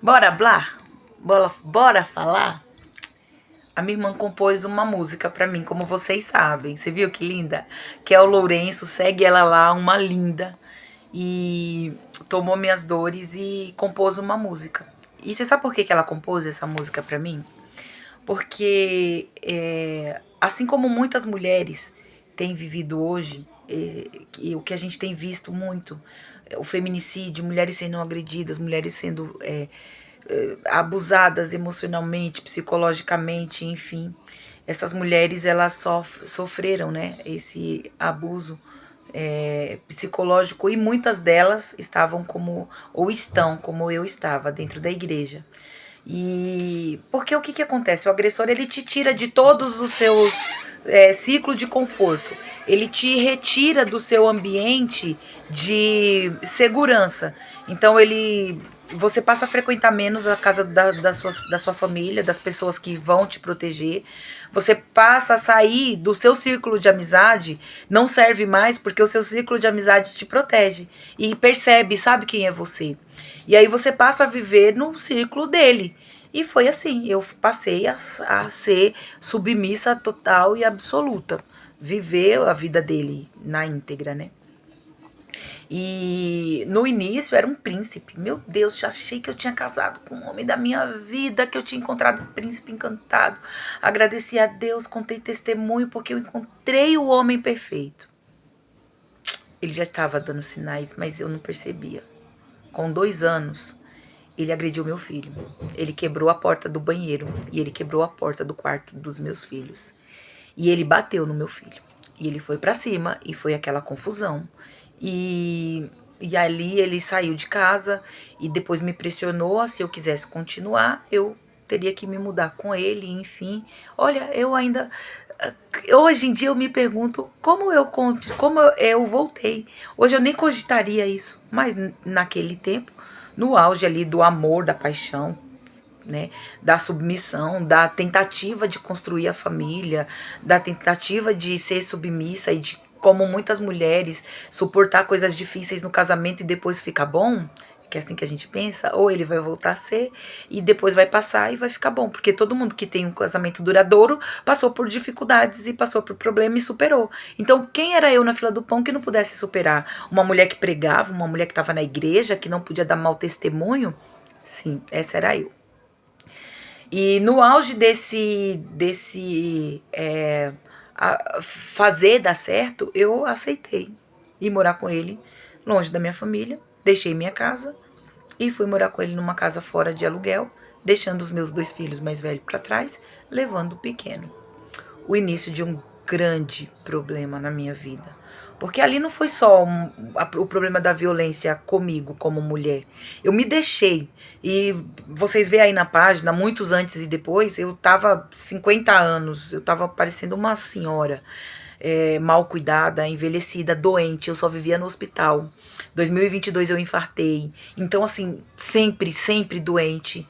Bora blar? Bora falar? A minha irmã compôs uma música pra mim, como vocês sabem. Você viu que linda? Que é o Lourenço, segue ela lá, uma linda. E tomou minhas dores e compôs uma música. E você sabe por que ela compôs essa música pra mim? Porque, assim como muitas mulheres têm vivido hoje, o que a gente tem visto muito, o feminicídio, mulheres sendo agredidas, mulheres sendo abusadas emocionalmente, psicologicamente, enfim. Essas mulheres elas sofreram, né, esse abuso psicológico e muitas delas estavam como ou estão como eu estava dentro da igreja. E porque o que, que acontece? O agressor ele te tira de todos os seus ciclos de conforto. Ele te retira do seu ambiente de segurança. Então você passa a frequentar menos a casa da sua família, das pessoas que vão te proteger. Você passa a sair do seu círculo de amizade, não serve mais porque o seu círculo de amizade te protege e percebe, sabe quem é você. E aí você passa a viver no círculo dele. E foi assim, eu passei a ser submissa total e absoluta. Viver a vida dele na íntegra, né? E no início era um príncipe. Meu Deus, já achei que eu tinha casado com o homem da minha vida, que eu tinha encontrado um príncipe encantado. Agradeci a Deus, contei testemunho, porque eu encontrei o homem perfeito. Ele já estava dando sinais, mas eu não percebia. Com 2 anos, ele agrediu meu filho. Ele quebrou a porta do banheiro e ele quebrou a porta do quarto dos meus filhos. E ele bateu no meu filho. E ele foi pra cima e foi aquela confusão. E ali ele saiu de casa e depois me pressionou. Se eu quisesse continuar, eu teria que me mudar com ele, enfim. Olha, eu ainda. Hoje em dia eu me pergunto como eu voltei. Hoje eu nem cogitaria isso, mas naquele tempo, no auge ali do amor, da paixão, né, da submissão, da tentativa de construir a família, da tentativa de ser submissa e de, como muitas mulheres, suportar coisas difíceis no casamento e depois ficar bom, que é assim que a gente pensa, ou ele vai voltar a ser e depois vai passar e vai ficar bom, porque todo mundo que tem um casamento duradouro passou por dificuldades e passou por problemas e superou. Então, quem era eu na fila do pão que não pudesse superar? Uma mulher que pregava, uma mulher que estava na igreja, que não podia dar mau testemunho? Sim, essa era eu. E no auge fazer dar certo, eu aceitei ir morar com ele, longe da minha família, deixei minha casa e fui morar com ele numa casa fora de aluguel, deixando os meus 2 filhos mais velhos para trás, levando o pequeno. O início de um grande problema na minha vida. Porque ali não foi só o problema da violência comigo como mulher. Eu me deixei. E vocês veem aí na página, muitos antes e depois, eu tava 50 anos, eu tava parecendo uma senhora. Mal cuidada, envelhecida, doente, eu só vivia no hospital. 2022 eu infartei. Então, assim, sempre, sempre doente.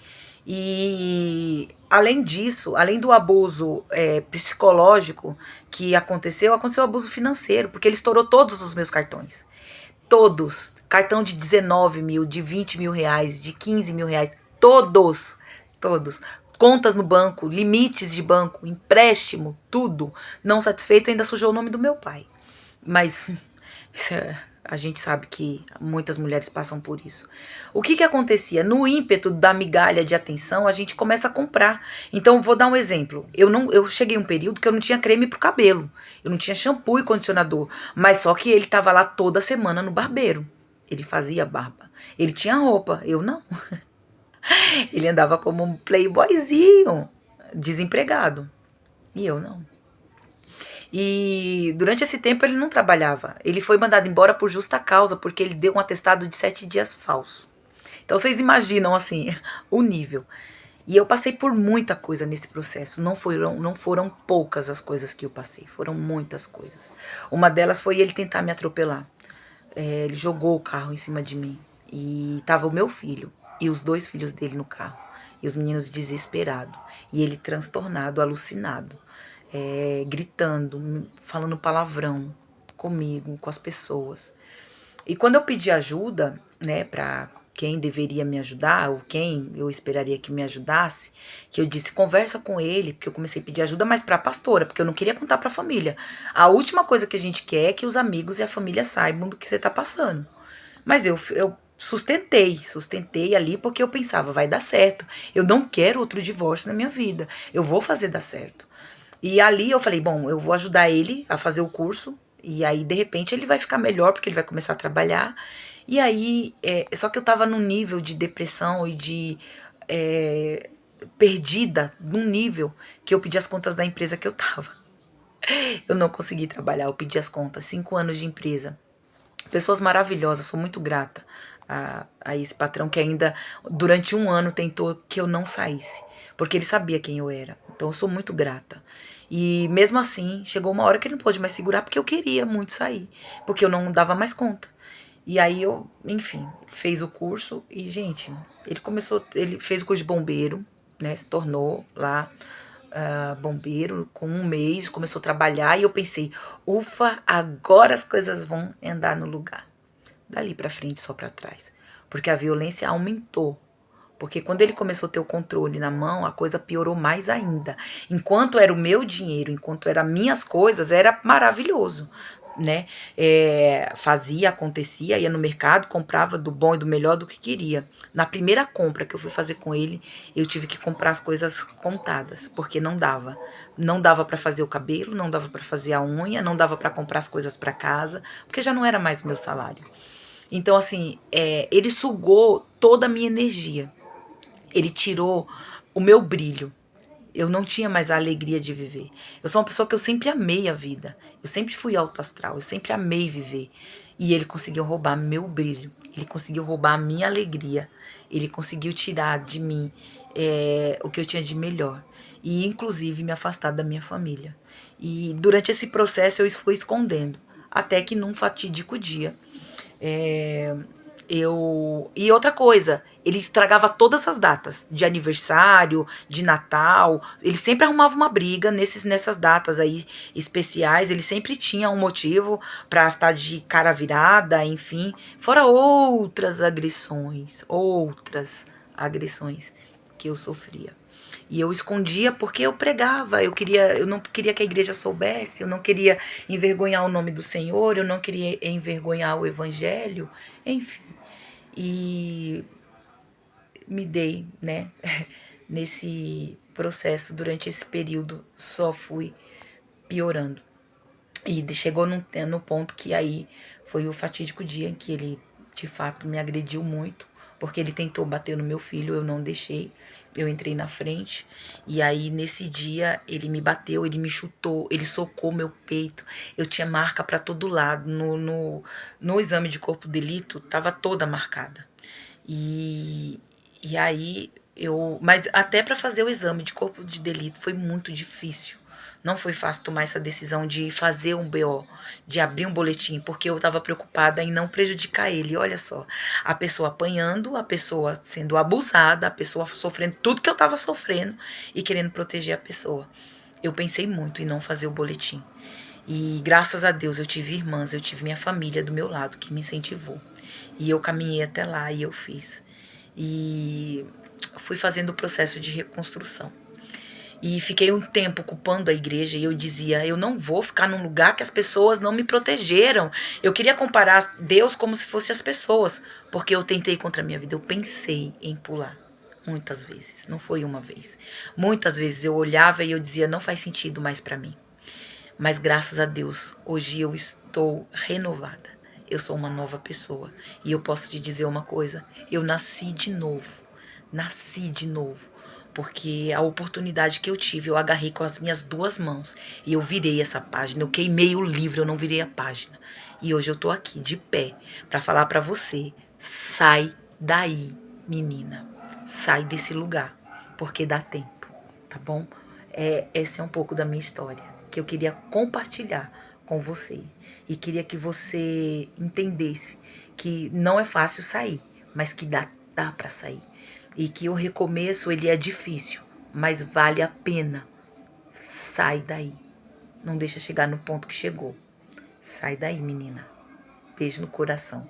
E além disso, além do abuso psicológico que aconteceu abuso financeiro, porque ele estourou todos os meus cartões. Todos. Cartão de 19 mil, de 20 mil reais, de 15 mil reais. Todos. Todos. Contas no banco, limites de banco, empréstimo, tudo. Não satisfeito, ainda sujou o nome do meu pai. Mas a gente sabe que muitas mulheres passam por isso. O que acontecia? No ímpeto da migalha de atenção, a gente começa a comprar. Então, vou dar um exemplo. Eu cheguei um período que eu não tinha creme pro cabelo. Eu não tinha shampoo e condicionador. Mas só que ele tava lá toda semana no barbeiro. Ele fazia barba. Ele tinha roupa, eu não. Ele andava como um playboyzinho, desempregado. E eu não. E durante esse tempo ele não trabalhava. Ele foi mandado embora por justa causa, porque ele deu um atestado de 7 dias falso. Então vocês imaginam assim o nível. E eu passei por muita coisa nesse processo. Não foram poucas as coisas que eu passei. Foram muitas coisas. Uma delas foi ele tentar me atropelar. Ele jogou o carro em cima de mim. E tava o meu filho e os 2 filhos dele no carro. E os meninos desesperados. E ele transtornado, alucinado. Gritando, falando palavrão comigo, com as pessoas. E quando eu pedi ajuda, né, pra quem deveria me ajudar, ou quem eu esperaria que me ajudasse, que eu disse, conversa com ele, porque eu comecei a pedir ajuda, mas pra pastora, porque eu não queria contar pra família. A última coisa que a gente quer é que os amigos e a família saibam do que você tá passando. Mas eu sustentei ali porque eu pensava, vai dar certo. Eu não quero outro divórcio na minha vida. Eu vou fazer dar certo. E ali eu falei, bom, eu vou ajudar ele a fazer o curso. E aí, de repente, ele vai ficar melhor porque ele vai começar a trabalhar. E aí, só que eu tava num nível de depressão e de é, perdida, num nível que eu pedi as contas da empresa que eu tava. Eu não consegui trabalhar, eu pedi as contas, 5 anos de empresa. Pessoas maravilhosas, sou muito grata a esse patrão que ainda durante um ano tentou que eu não saísse, porque ele sabia quem eu era. Então eu sou muito grata. E mesmo assim, chegou uma hora que ele não pôde mais segurar porque eu queria muito sair, porque eu não dava mais conta. E aí eu, enfim, fez o curso e, gente, ele fez o curso de bombeiro, né? Se tornou lá bombeiro com um mês, começou a trabalhar e eu pensei, ufa, agora as coisas vão andar no lugar. Dali pra frente, só pra trás. Porque a violência aumentou. Porque quando ele começou a ter o controle na mão, a coisa piorou mais ainda. Enquanto era o meu dinheiro, enquanto eram minhas coisas, era maravilhoso, né? Fazia, acontecia, ia no mercado, comprava do bom e do melhor do que queria. Na primeira compra que eu fui fazer com ele, eu tive que comprar as coisas contadas, porque não dava. Não dava para fazer o cabelo, não dava para fazer a unha, não dava para comprar as coisas para casa, porque já não era mais o meu salário. Então, assim, ele sugou toda a minha energia. Ele tirou o meu brilho. Eu não tinha mais a alegria de viver. Eu sou uma pessoa que eu sempre amei a vida. Eu sempre fui alto astral, eu sempre amei viver. E ele conseguiu roubar meu brilho. Ele conseguiu roubar a minha alegria. Ele conseguiu tirar de mim o que eu tinha de melhor. E inclusive me afastar da minha família. E durante esse processo eu fui escondendo. Até que num fatídico dia é, E outra coisa, ele estragava todas as datas de aniversário, de Natal. Ele sempre arrumava uma briga nessas datas aí especiais. Ele sempre tinha um motivo pra estar de cara virada, enfim. Fora outras agressões que eu sofria. E eu escondia porque eu pregava, eu não queria que a igreja soubesse, eu não queria envergonhar o nome do Senhor, eu não queria envergonhar o evangelho, enfim. E me dei, né, nesse processo durante esse período, só fui piorando. E chegou no ponto que aí foi o fatídico dia em que ele, de fato, me agrediu muito, porque ele tentou bater no meu filho, eu não deixei, eu entrei na frente, e aí nesse dia ele me bateu, ele me chutou, ele socou meu peito, eu tinha marca pra todo lado, no exame de corpo de delito, tava toda marcada. E aí mas até pra fazer o exame de corpo de delito foi muito difícil. Não foi fácil tomar essa decisão de fazer um BO, de abrir um boletim, porque eu estava preocupada em não prejudicar ele. Olha só, a pessoa apanhando, a pessoa sendo abusada, a pessoa sofrendo tudo que eu estava sofrendo e querendo proteger a pessoa. Eu pensei muito em não fazer o boletim. E graças a Deus eu tive irmãs, eu tive minha família do meu lado que me incentivou. E eu caminhei até lá e eu fiz. E fui fazendo o processo de reconstrução. E fiquei um tempo ocupando a igreja e eu dizia, eu não vou ficar num lugar que as pessoas não me protegeram. Eu queria comparar Deus como se fosse as pessoas, porque eu tentei contra a minha vida, eu pensei em pular. Muitas vezes, não foi uma vez. Muitas vezes eu olhava e eu dizia, não faz sentido mais para mim. Mas graças a Deus, hoje eu estou renovada. Eu sou uma nova pessoa. E eu posso te dizer uma coisa, eu nasci de novo. Nasci de novo. Porque a oportunidade que eu tive, eu agarrei com as minhas duas mãos. E eu virei essa página. Eu queimei o livro, eu não virei a página. E hoje eu tô aqui, de pé, para falar para você. Sai daí, menina. Sai desse lugar. Porque dá tempo, tá bom? Esse é um pouco da minha história, que eu queria compartilhar com você. E queria que você entendesse que não é fácil sair, mas que dá para sair. E que o recomeço, ele é difícil, mas vale a pena. Sai daí. Não deixa chegar no ponto que chegou. Sai daí, menina. Beijo no coração.